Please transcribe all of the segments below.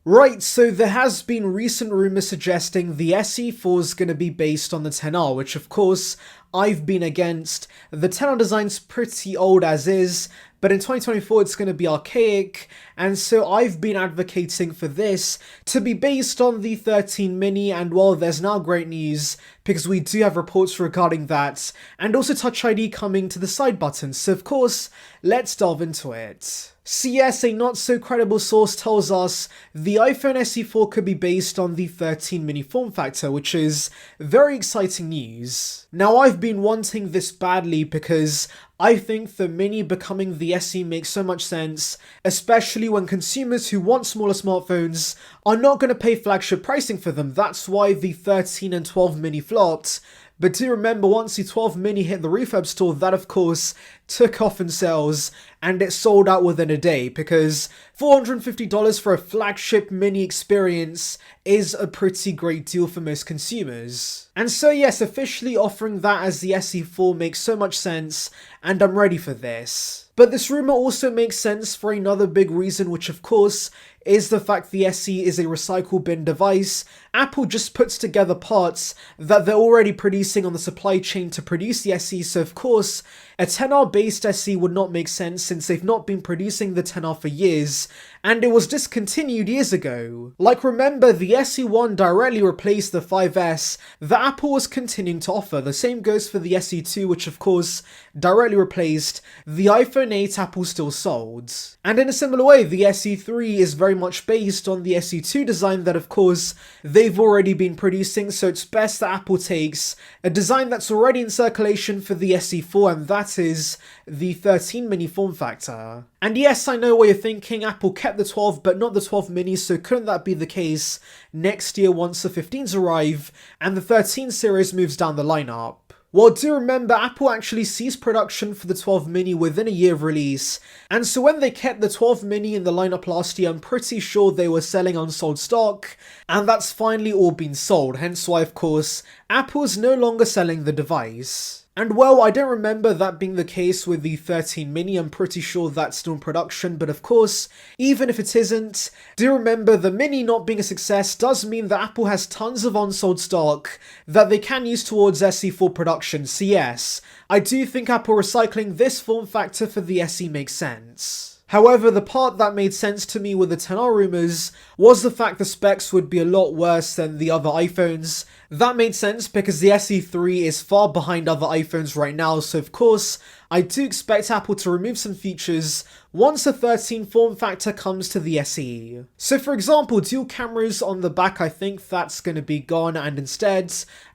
Right, so there has been recent rumours suggesting the SE4 is going to be based on the 10R, which of course I've been against. The 10R design's pretty old as is, but in 2024 it's going to be archaic, and so I've been advocating for this to be based on the 13 mini, and well, there's now great news because we do have reports regarding that, and also Touch ID coming to the side buttons, so of course, let's delve into it. So yes, a not so credible source tells us the iPhone SE4 could be based on the 13 mini form factor, which is very exciting news. Now I've been wanting this badly because I think the mini becoming the SE makes so much sense, especially when consumers who want smaller smartphones are not going to pay flagship pricing for them. That's why the 13 and 12 mini flopped. But do remember, once the 12 mini hit the refurb store, that of course took off in sales and it sold out within a day, because $450 for a flagship mini experience is a pretty great deal for most consumers. And so yes, officially offering that as the SE4 makes so much sense, and I'm ready for this. But this rumor also makes sense for another big reason, which of course is the fact the SE is a recycle bin device. Apple just puts together parts that they're already producing on the supply chain to produce the SE, so of course a 10R based SE would not make sense since they've not been producing the 10R for years, and it was discontinued years ago. Like, remember, the SE1 directly replaced the 5S that Apple was continuing to offer. The same goes for the SE2, which of course directly replaced the iPhone 8 Apple still sold. And in a similar way, the SE3 is very much based on the SE2 design that of course they've already been producing, so it's best that Apple takes a design that's already in circulation for the SE4, and that is the 13 mini form factor. And yes, I know what you're thinking, Apple kept the 12 but not the 12 mini, so couldn't that be the case next year once the 15s arrive and the 13 series moves down the lineup? Well, do remember, Apple actually ceased production for the 12 mini within a year of release, and so when they kept the 12 mini in the lineup last year, I'm pretty sure they were selling unsold stock, and that's finally all been sold, hence why of course Apple's no longer selling the device. And well, I don't remember that being the case with the 13 mini, I'm pretty sure that's still in production, but of course, even if it isn't, do remember the mini not being a success does mean that Apple has tons of unsold stock that they can use towards SE4 production, so yes, I do think Apple recycling this form factor for the SE makes sense. However, the part that made sense to me with the 10R rumours was the fact the specs would be a lot worse than the other iPhones. That made sense because the SE3 is far behind other iPhones right now, so of course, I do expect Apple to remove some features once the 13 form factor comes to the SE. So for example, dual cameras on the back, I think that's going to be gone, and instead,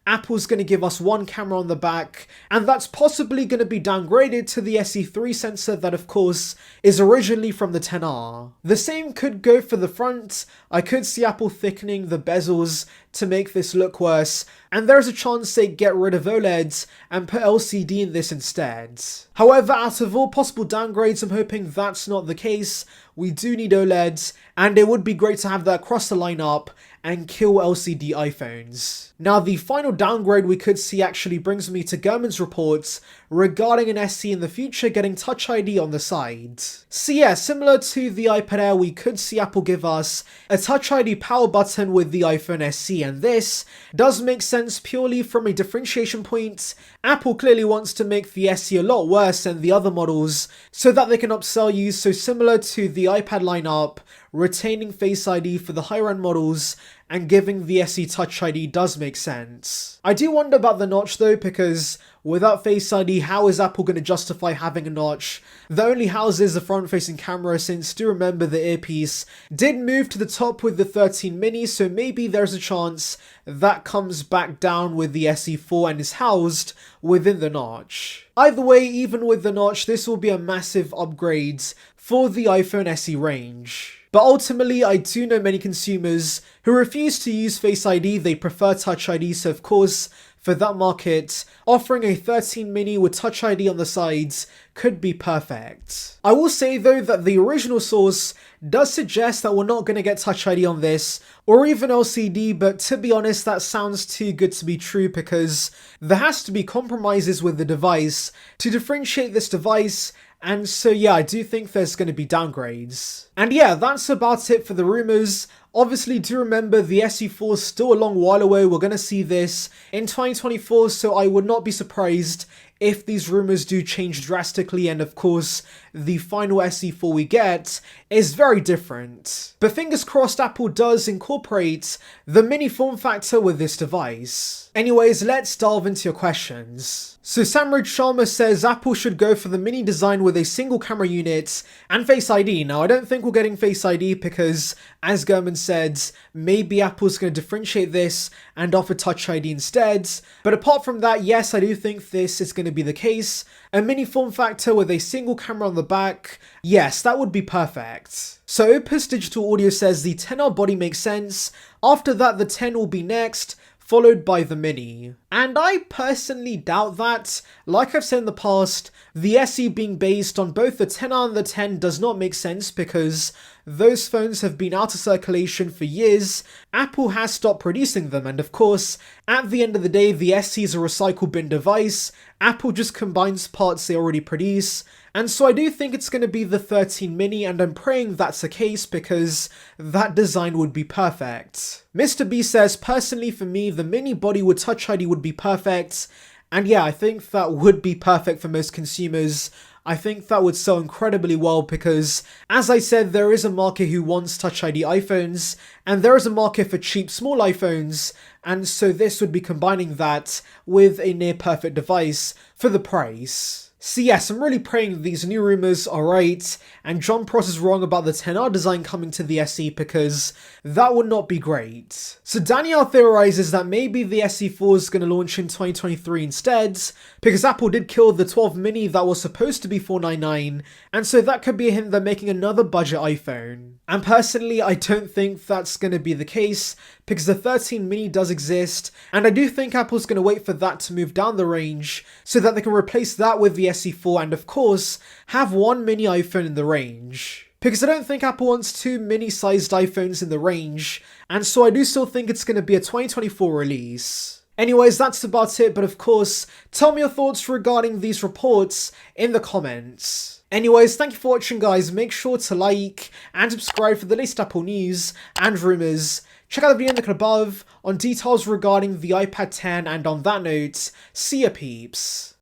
Apple's going to give us one camera on the back, and that's possibly going to be downgraded to the SE3 sensor that of course is originally from the 10R. The same could go for the front. I could see Apple thickening the bezels to make this look worse, and there's a chance they get rid of OLEDs and put LCD in this instead. However, out of all possible downgrades, I'm hoping that's not the case. We do need OLEDs, and it would be great to have that across the lineup and kill LCD iPhones. Now, the final downgrade we could see actually brings me to Gurman's reports regarding an SE in the future getting Touch ID on the side. So yeah, similar to the iPad Air, we could see Apple give us a Touch ID power button with the iPhone SE, and this does make sense purely from a differentiation point. Apple clearly wants to make the SE a lot worse than the other models so that they can upsell you, so similar to the iPad lineup, retaining Face ID for the higher end models and giving the SE Touch ID does make sense. I do wonder about the notch though, because without Face ID, how is Apple going to justify having a notch that only houses the front-facing camera, since do remember the earpiece did move to the top with the 13 mini, so maybe there's a chance that comes back down with the SE4 and is housed within the notch. Either way, even with the notch, this will be a massive upgrade for the iPhone SE range. But ultimately, I do know many consumers who refuse to use Face ID, they prefer Touch ID, so of course, for that market, offering a 13 mini with Touch ID on the sides could be perfect. I will say though that the original source does suggest that we're not going to get Touch ID on this, or even LCD, but to be honest, that sounds too good to be true, because there has to be compromises with the device to differentiate this device And so yeah, I do think there's going to be downgrades. And yeah, that's about it for the rumors. Obviously, do remember the SE4 is still a long while away. We're going to see this in 2024, so I would not be surprised if these rumors do change drastically, and of course, the final SE4 we get is very different. But fingers crossed Apple does incorporate the mini form factor with this device. Anyways, let's delve into your questions. So Samraj Sharma says Apple should go for the mini design with a single camera unit and Face ID. Now, I don't think we're getting Face ID because, as Gurman said, maybe Apple's going to differentiate this and offer Touch ID instead. But apart from that, yes, I do think this is going to be the case. A mini form factor with a single camera on the back, yes, that would be perfect. So Opus Digital Audio says the 10R body makes sense. After that, the 10 will be next, followed by the Mini. And I personally doubt that. Like I've said in the past, the SE being based on both the 10R and the 10 does not make sense because those phones have been out of circulation for years. Apple has stopped producing them, and of course, at the end of the day, the SE is a recycle bin device. Apple just combines parts they already produce. And so I do think it's going to be the 13 mini, and I'm praying that's the case because that design would be perfect. Mr. B says, personally for me, the mini body with Touch ID would be perfect. And yeah, I think that would be perfect for most consumers. I think that would sell incredibly well because, as I said, there is a market who wants Touch ID iPhones, and there is a market for cheap small iPhones, and so this would be combining that with a near perfect device for the price. So yes, I'm really praying these new rumors are right, and John Pross is wrong about the 10R design coming to the SE because that would not be great. So Danielle theorizes that maybe the SE4 is going to launch in 2023 instead, because Apple did kill the 12 mini that was supposed to be $499, and so that could be a hint they're making another budget iPhone. And personally, I don't think that's going to be the case, because the 13 mini does exist, and I do think Apple's going to wait for that to move down the range so that they can replace that with the SE4 and of course have one mini iPhone in the range. Because I don't think Apple wants two mini-sized iPhones in the range, and so I do still think it's going to be a 2024 release. Anyways, that's about it, but of course, tell me your thoughts regarding these reports in the comments. Anyways, thank you for watching guys, make sure to like and subscribe for the latest Apple news and rumours. Check out the video in the link above on details regarding the iPad 10, and on that note, see ya peeps.